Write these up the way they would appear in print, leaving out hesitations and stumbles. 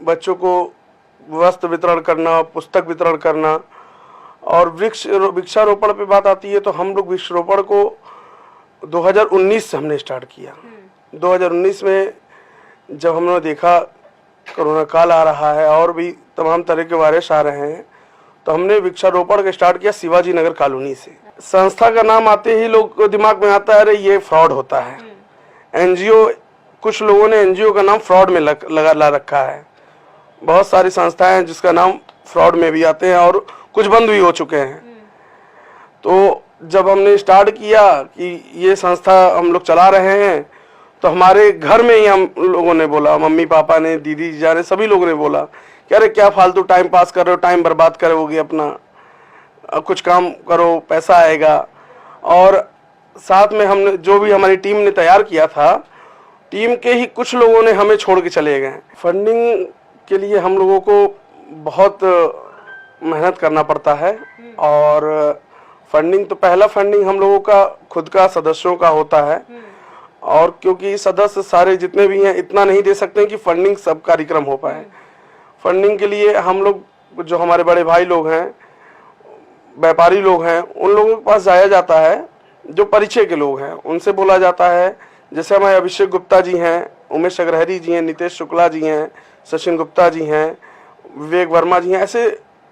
बच्चों को वस्त्र वितरण करना, पुस्तक वितरण करना। और वृक्षारोपण पे बात आती है तो हम लोग वृक्षारोपण को 2019 से हमने स्टार्ट किया। 2019 में जब हमने देखा कोरोना काल आ रहा है और भी तमाम तरह के वायरस आ रहे हैं, तो हमने वृक्षारोपण का स्टार्ट किया शिवाजी नगर कॉलोनी से। संस्था का नाम आते ही लोग को दिमाग में आता है अरे ये फ्रॉड होता है। एनजीओ, कुछ लोगों ने एनजीओ का नाम फ्रॉड में ला रखा है। बहुत सारी संस्थाएं हैं जिसका नाम फ्रॉड में भी आते हैं और कुछ बंद भी हो चुके हैं। तो जब हमने स्टार्ट किया कि ये संस्था हम लोग चला रहे हैं, तो हमारे घर में ही हम लोगों ने बोला, मम्मी पापा ने, दीदी जाने, सभी लोगों ने बोला कि अरे क्या फालतू टाइम पास कर रहे हो, टाइम बर्बाद करोगे अपना, कुछ काम करो, पैसा आएगा। और साथ में हमने जो भी हमारी टीम ने तैयार किया था, टीम के ही कुछ लोगों ने हमें छोड़ के चले गए। फंडिंग के लिए हम लोगों को बहुत मेहनत करना पड़ता है। और फंडिंग तो पहला फंडिंग हम लोगों का खुद का सदस्यों का होता है। और क्योंकि सदस्य सारे जितने भी हैं इतना नहीं दे सकते हैं कि फंडिंग सब कार्यक्रम हो पाए। फंडिंग के लिए हम लोग, जो हमारे बड़े भाई लोग हैं, व्यापारी लोग हैं, उन लोगों के पास जाया जाता है जो परिचय के लोग हैं। उनसे बोला जाता है, जैसे हमारे अभिषेक गुप्ता जी हैं, उमेश अग्रहरी जी हैं, नितेश शुक्ला जी हैं, सचिन गुप्ता जी हैं, विवेक वर्मा जी हैं। ऐसे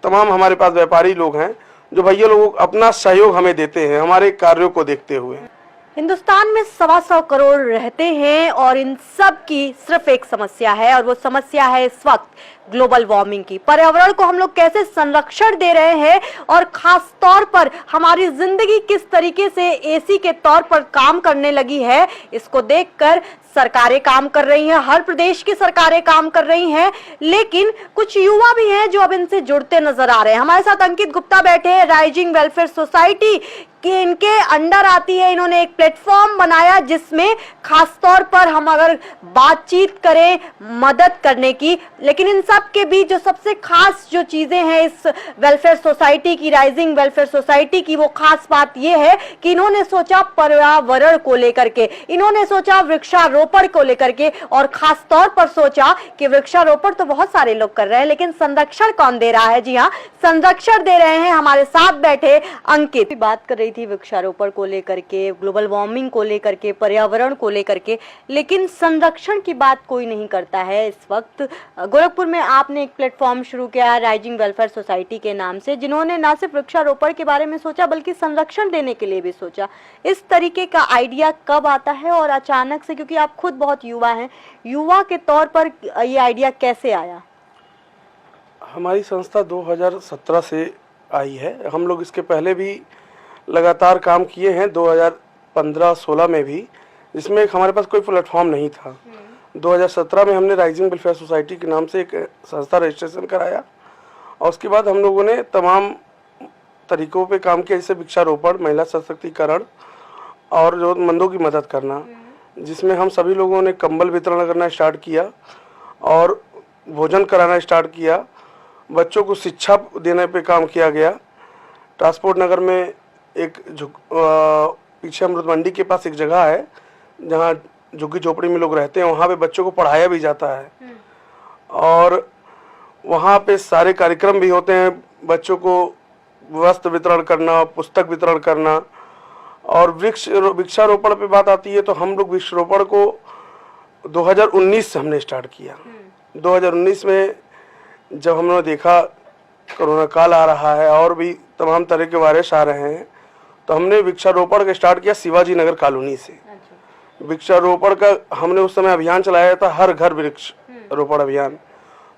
तमाम हमारे पास व्यापारी लोग हैं जो भैया लोग अपना सहयोग हमें देते हैं हमारे कार्यों को देखते हुए। हिंदुस्तान में 125 करोड़ रहते हैं और इन सब की सिर्फ एक समस्या है, और वो समस्या है इस वक्त ग्लोबल वार्मिंग की। पर्यावरण को हम लोग कैसे संरक्षण दे रहे हैं और खास तौर पर हमारी जिंदगी किस तरीके से एसी के तौर पर काम करने लगी है, इसको देखकर सरकारें काम कर रही हैं, हर प्रदेश की सरकारें काम कर रही हैं, लेकिन कुछ युवा भी हैं जो अब इनसे जुड़ते नजर आ रहे हैं। हमारे साथ अंकित गुप्ता बैठे हैं, राइजिंग वेलफेयर सोसाइटी कि इनके अंडर आती है। इन्होंने एक प्लेटफॉर्म बनाया जिसमें खास तौर पर हम अगर बातचीत करें मदद करने की, लेकिन इन सब के बीच जो सबसे खास जो चीजें हैं इस वेलफेयर सोसाइटी की, राइजिंग वेलफेयर सोसाइटी की, वो खास बात ये है कि इन्होंने सोचा पर्यावरण को लेकर के, इन्होंने सोचा वृक्षारोपण को लेकर के, और खास तौर पर सोचा कि वृक्षारोपण तो बहुत सारे लोग कर रहे हैं लेकिन संरक्षण कौन दे रहा है। जी हाँ, संरक्षण दे रहे हैं हमारे साथ बैठे अंकित। बात कर रही थी वृक्षारोपण को लेकर के, ग्लोबल वार्मिंग को लेकर के, पर्यावरण को लेकर के, लेकिन संरक्षण की बात कोई नहीं करता है। इस वक्त गोरखपुर में आपने एक प्लेटफॉर्म शुरू किया राइजिंग वेलफेयर सोसाइटी के नाम से, जिन्होंने न सिर्फ वृक्षारोपण के बारे में सोचा बल्कि संरक्षण देने के लिए भी सोचा। इस तरीके का आइडिया कब आता है और अचानक से, क्योंकि आप खुद बहुत युवा हैं, युवा के तौर पर ये आइडिया कैसे आया? हमारी संस्था 2017 से आई है। हम लोग इसके पहले भी लगातार काम किए हैं, 2015-16 में भी, जिसमें हमारे पास कोई प्लेटफॉर्म नहीं था। 2017 में हमने राइजिंग वेलफेयर सोसाइटी के नाम से एक संस्था रजिस्ट्रेशन कराया, और उसके बाद हम लोगों ने तमाम तरीकों पे काम किया, जैसे वृक्षारोपण, महिला सशक्तिकरण और जरूरतमंदों की मदद करना, जिसमें हम सभी लोगों ने कंबल वितरण करना स्टार्ट किया और भोजन कराना स्टार्ट किया। बच्चों को शिक्षा देने पे काम किया गया। ट्रांसपोर्ट नगर में एक पीछे अमृत मंडी के पास एक जगह है जहाँ झुग्गी झोपड़ी में लोग रहते हैं, वहाँ पे बच्चों को पढ़ाया भी जाता है और वहाँ पे सारे कार्यक्रम भी होते हैं। बच्चों को वस्त्र वितरण करना, पुस्तक वितरण करना। और वृक्षारोपण पे बात आती है तो हम लोग वृक्षारोपण को 2019 से हमने स्टार्ट किया। 2019 में जब हमने देखा कोरोना काल आ रहा है और भी तमाम तरह के वायरस आ रहे हैं, तो हमने वृक्षारोपण का स्टार्ट किया शिवाजी नगर कॉलोनी से। वृक्षारोपण का हमने उस समय अभियान चलाया था, हर घर वृक्ष रोपण अभियान।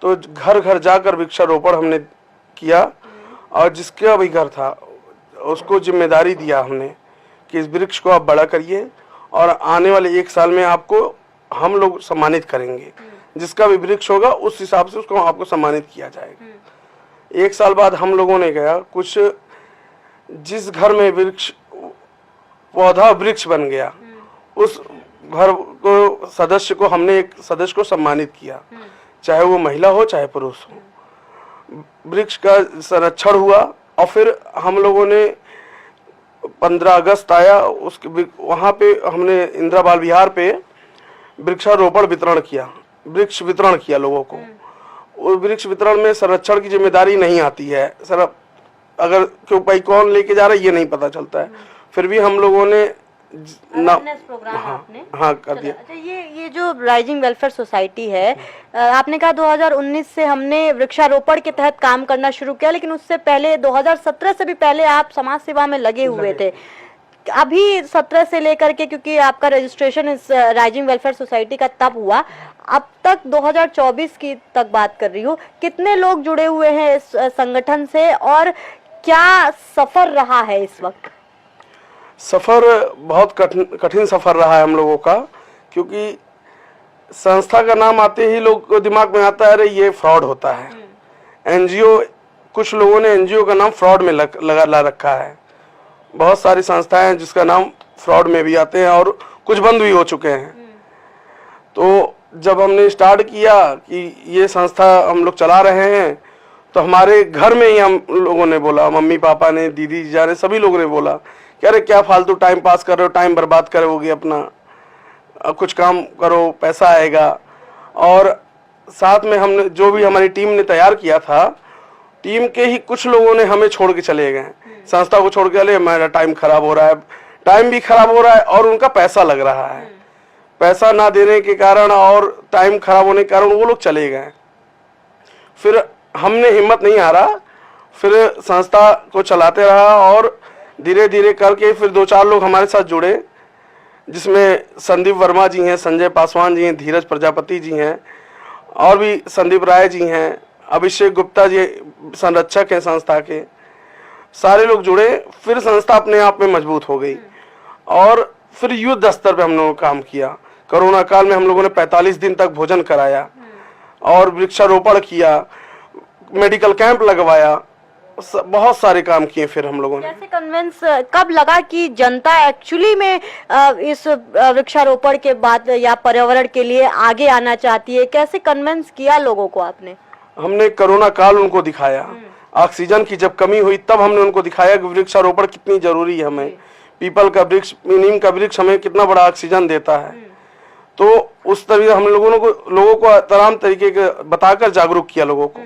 तो घर घर जाकर वृक्षारोपण हमने किया, और जिसका भी घर था उसको जिम्मेदारी दिया हमने कि इस वृक्ष को आप बड़ा करिए और आने वाले 1 साल में आपको हम लोग सम्मानित करेंगे। जिसका भी वृक्ष होगा उस हिसाब से उसको आपको सम्मानित किया जाएगा। 1 साल बाद हम लोगों ने गया, कुछ जिस घर में वृक्ष पौधा वृक्ष बन गया, उस घर को सदस्य को हमने एक सदस्य को सम्मानित किया, चाहे वो महिला हो चाहे पुरुष हो। वृक्ष का संरक्षण हुआ और फिर हम लोगों ने 15 अगस्त आया, उसके वहाँ पे हमने इंदिरा बाल विहार पे वृक्षारोपण वितरण किया, वृक्ष वितरण किया लोगों को। वो वृक्ष वितरण में संरक्षण की जिम्मेदारी नहीं आती है सर। अगर क्यों भाई कौन लेके जा रहा है ये नहीं पता चलता है। फिर भी हम लोगों ने प्रोग्राम आपने हाँ कर दिया। अच्छा, ये जो राइजिंग वेलफेयर सोसाइटी है, आपने कहा 2019 से हमने वृक्षारोपण के तहत काम करना शुरू किया, लेकिन उससे पहले 2017 से भी पहले आप समाज सेवा में लगे हुए थे। अभी 17 से लेकर के, क्योंकि आपका रजिस्ट्रेशन इस राइजिंग वेलफेयर सोसाइटी का तब हुआ, अब तक 2024 की तक बात कर रही हूँ, कितने लोग जुड़े हुए हैं इस संगठन से और क्या सफर रहा है इस वक्त? सफर बहुत कठिन सफर रहा है हम लोगों का, क्योंकि संस्था का नाम आते ही लोग को दिमाग में आता है अरे ये फ्रॉड होता है। एनजीओ, कुछ लोगों ने एनजीओ का नाम फ्रॉड में ला रखा है। बहुत सारी संस्थाएं हैं जिसका नाम फ्रॉड में भी आते हैं और कुछ बंद भी हो चुके हैं। तो जब हमने स्टार्ट किया कि ये संस्था हम लोग चला रहे हैं, तो हमारे घर में ही हम लोगों ने बोला, मम्मी पापा ने, दीदी जाने, सभी लोगों ने बोला कि अरे क्या फालतू टाइम पास कर रहे हो, टाइम बर्बाद करोगे अपना, कुछ काम करो, पैसा आएगा। और साथ में हमने जो भी हमारी टीम ने तैयार किया था, टीम के ही कुछ लोगों ने हमें छोड़ के चले गए, संस्था को छोड़ के चले, मेरा टाइम खराब हो रहा है, टाइम भी खराब हो रहा है और उनका पैसा लग रहा है। पैसा ना देने के कारण और टाइम खराब होने के कारण वो लोग चले गए। फिर हमने हिम्मत नहीं हारा, फिर संस्था को चलाते रहा और धीरे धीरे करके फिर 2-4 लोग हमारे साथ जुड़े, जिसमें संदीप वर्मा जी हैं, संजय पासवान जी हैं, धीरज प्रजापति जी हैं और भी संदीप राय जी हैं, अभिषेक गुप्ता जी संरक्षक हैं संस्था के। सारे लोग जुड़े, फिर संस्था अपने आप में मजबूत हो गई और फिर युद्ध स्तर पे हम लोगों ने काम किया। कोरोना काल में हम लोगों ने 45 दिन तक भोजन कराया और वृक्षारोपण किया, मेडिकल कैंप लगवाया, बहुत सारे काम किए। फिर हम लोगों ने कैसे कन्विंस कब लगा कि जनता एक्चुअली में इस वृक्षारोपण के बाद या पर्यावरण के लिए आगे आना चाहती है? कैसे कन्विंस किया लोगों को आपने? हमने कोरोना काल उनको दिखाया, ऑक्सीजन की जब कमी हुई तब हमने उनको दिखाया कि वृक्षारोपण कितनी जरूरी है। हमें पीपल का वृक्ष, नीम का वृक्ष हमें कितना बड़ा ऑक्सीजन देता है। तो उस तरीके हम लोगों को तमाम तरीके के बताकर जागरूक किया लोगों को।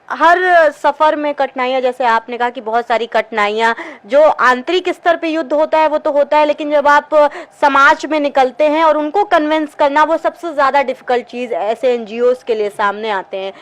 हर सफर में कठिनाइयां, जैसे आपने कहा कि बहुत सारी कठिनाइयां, जो आंतरिक स्तर पे युद्ध होता है वो तो होता है, लेकिन जब आप समाज में निकलते हैं और उनको कन्विंस करना, वो सबसे ज्यादा डिफिकल्ट चीज ऐसे एनजीओज के लिए सामने आते हैं।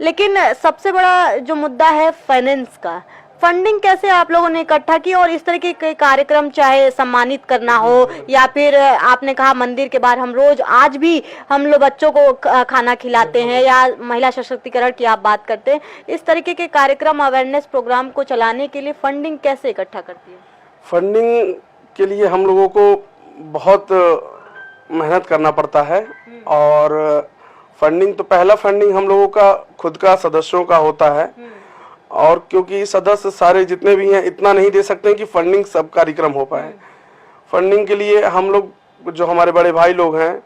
लेकिन सबसे बड़ा जो मुद्दा है फाइनेंस का, फंडिंग कैसे आप लोगों ने इकट्ठा की और इस तरह के कार्यक्रम, चाहे सम्मानित करना हो या फिर आपने कहा मंदिर के बाहर हम रोज आज भी हम लोग बच्चों को खाना खिलाते हैं या महिला सशक्तिकरण की आप बात करते हैं, इस तरीके के कार्यक्रम, अवेयरनेस प्रोग्राम को चलाने के लिए फंडिंग कैसे इकट्ठा करती है? फंडिंग के लिए हम लोगों को बहुत मेहनत करना पड़ता है और फंडिंग तो पहला फंडिंग हम लोगों का खुद का सदस्यों का होता है और क्योंकि सदस्य सारे जितने भी हैं इतना नहीं दे सकते हैं कि फंडिंग सब कार्यक्रम हो पाए। फंडिंग के लिए हम लोग, जो हमारे बड़े भाई लोग हैं,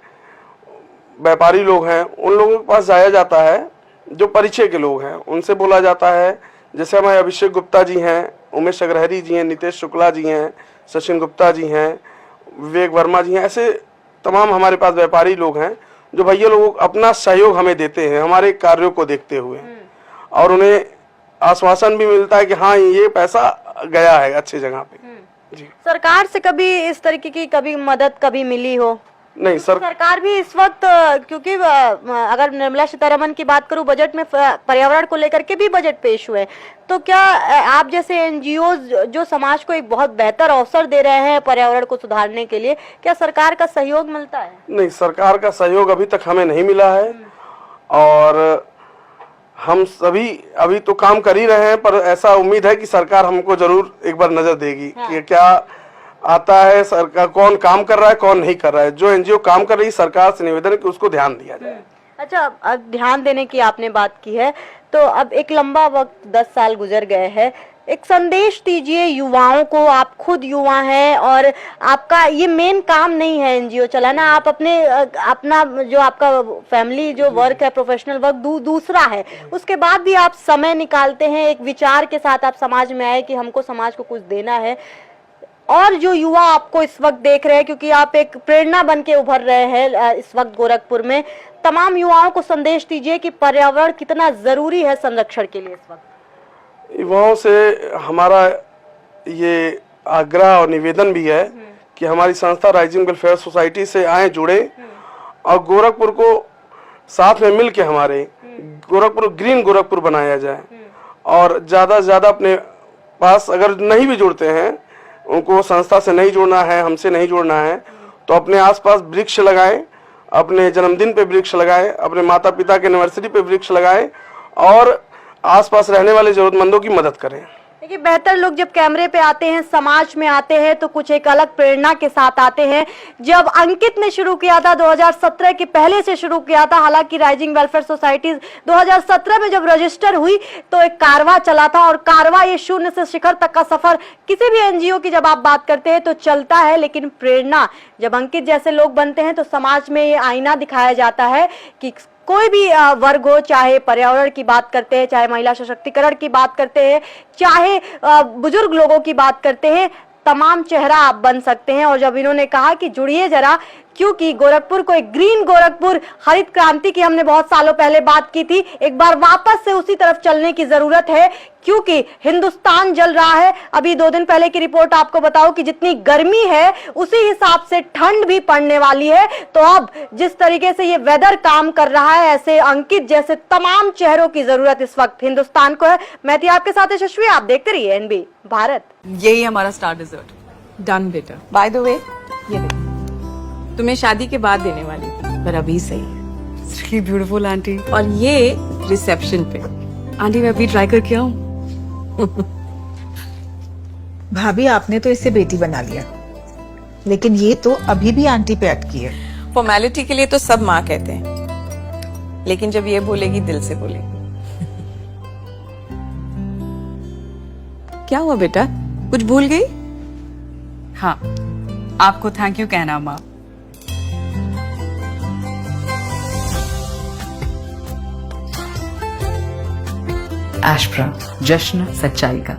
व्यापारी लोग हैं, उन लोगों के पास जाया जाता है, जो परिचय के लोग हैं उनसे बोला जाता है। जैसे हमारे अभिषेक गुप्ता जी हैं, उमेश अग्रहरी जी हैं, नितेश शुक्ला जी हैं, सचिन गुप्ता जी हैं, विवेक वर्मा जी हैं, ऐसे तमाम हमारे पास व्यापारी लोग हैं जो भैया लोग अपना सहयोग हमें देते हैं हमारे कार्यों को देखते हुए और उन्हें आश्वासन भी मिलता है कि हाँ ये पैसा गया है अच्छी जगह पे। जी। सरकार से कभी इस तरीके की कभी मदद कभी मिली हो? नहीं सरकार भी इस वक्त, क्योंकि अगर निर्मला सीतारमण की बात करूं, बजट में पर्यावरण को लेकर के भी बजट पेश हुए, तो क्या आप जैसे एनजीओ जो समाज को एक बहुत बेहतर अवसर दे रहे हैं पर्यावरण को सुधारने के लिए, क्या सरकार का सहयोग मिलता है? नहीं, सरकार का सहयोग अभी तक हमें नहीं मिला है और हम सभी अभी तो काम कर ही रहे हैं, पर ऐसा उम्मीद है कि सरकार हमको जरूर एक बार नजर देगी कि क्या आता है, सरकार कौन काम कर रहा है कौन नहीं कर रहा है। जो एनजीओ काम कर रही है, सरकार से निवेदन है कि उसको ध्यान दिया जाए। अच्छा, अब ध्यान देने की आपने बात की है, तो अब एक लंबा वक्त 10 साल गुजर गए हैं, एक संदेश दीजिए युवाओं को। आप खुद युवा हैं और आपका ये मेन काम नहीं है एनजीओ चलाना, आप अपना जो आपका फैमिली जो वर्क है, प्रोफेशनल वर्क दूसरा है, उसके बाद भी आप समय निकालते हैं, एक विचार के साथ आप समाज में आए कि हमको समाज को कुछ देना है। और जो युवा आपको इस वक्त देख रहे हैं, क्योंकि आप एक प्रेरणा बन के उभर रहे हैं इस वक्त गोरखपुर में, तमाम युवाओं को संदेश दीजिए कि पर्यावरण कितना जरूरी है संरक्षण के लिए इस वक्त। युवाओं से हमारा ये आग्रह और निवेदन भी है कि हमारी संस्था राइजिंग वेलफेयर सोसाइटी से आए, जुड़े और गोरखपुर को साथ में मिल के हमारे गोरखपुर ग्रीन गोरखपुर बनाया जाए। और ज़्यादा से ज़्यादा अपने पास अगर नहीं भी जुड़ते हैं, उनको संस्था से नहीं जुड़ना है, हमसे नहीं जुड़ना है, तो अपने आसपास वृक्ष लगाएं, अपने जन्मदिन पे वृक्ष लगाएं, अपने माता पिता के एनिवर्सरी पे वृक्ष लगाएं और आसपास रहने वाले जरूरतमंदों की मदद करें। देखिए, बेहतर लोग जब कैमरे पे आते हैं, समाज में आते हैं, तो कुछ एक अलग प्रेरणा के साथ आते हैं। जब अंकित ने शुरू किया था 2017 के पहले से शुरू किया था, हालांकि राइजिंग वेलफेयर सोसाइटी 2017 में जब रजिस्टर हुई तो एक कारवा चला था, और कारवा ये शून्य से शिखर तक का सफर किसी भी एनजीओ की जब आप बात करते हैं तो चलता है, लेकिन प्रेरणा जब अंकित जैसे लोग बनते हैं तो समाज में ये आईना दिखाया जाता है कि कोई भी वर्ग हो, चाहे पर्यावरण की बात करते हैं, चाहे महिला सशक्तिकरण की बात करते हैं, चाहे बुजुर्ग लोगों की बात करते हैं, तमाम चेहरा आप बन सकते हैं। और जब इन्होंने कहा कि जुड़िए जरा, क्योंकि गोरखपुर को एक ग्रीन गोरखपुर, हरित क्रांति की हमने बहुत सालों पहले बात की थी, एक बार वापस से उसी तरफ चलने की जरूरत है, क्योंकि हिंदुस्तान जल रहा है। अभी 2 दिन पहले की रिपोर्ट आपको बताओ कि जितनी गर्मी है उसी हिसाब से ठंड भी पड़ने वाली है। तो अब जिस तरीके से ये वेदर काम कर रहा है, ऐसे अंकित जैसे तमाम चेहरों की जरूरत इस वक्त हिंदुस्तान को है। मैं थी आपके साथ यशस्वी, आप देखते रहिए एनबी भारत। यही हमारा स्टार डिजर्ट। डन बेटा। बाय द वे, ये देखो, तुम्हें शादी के बाद देने वाली थी, पर अभी सही है। It's really beautiful aunty. और ये रिसेप्शन पे। आंटी मैं अभी ट्राई करके आऊं? भाभी आपने तो इसे बेटी बना लिया, लेकिन ये तो अभी भी आंटी पे अटकी है। फॉर्मेलिटी के लिए तो सब माँ कहते हैं, लेकिन जब ये बोलेगी दिल से बोलेगी। क्या हुआ बेटा, कुछ भूल गई? हाँ, आपको थैंक यू कहना माँ। एशप्रा, जश्न सच्चाई का।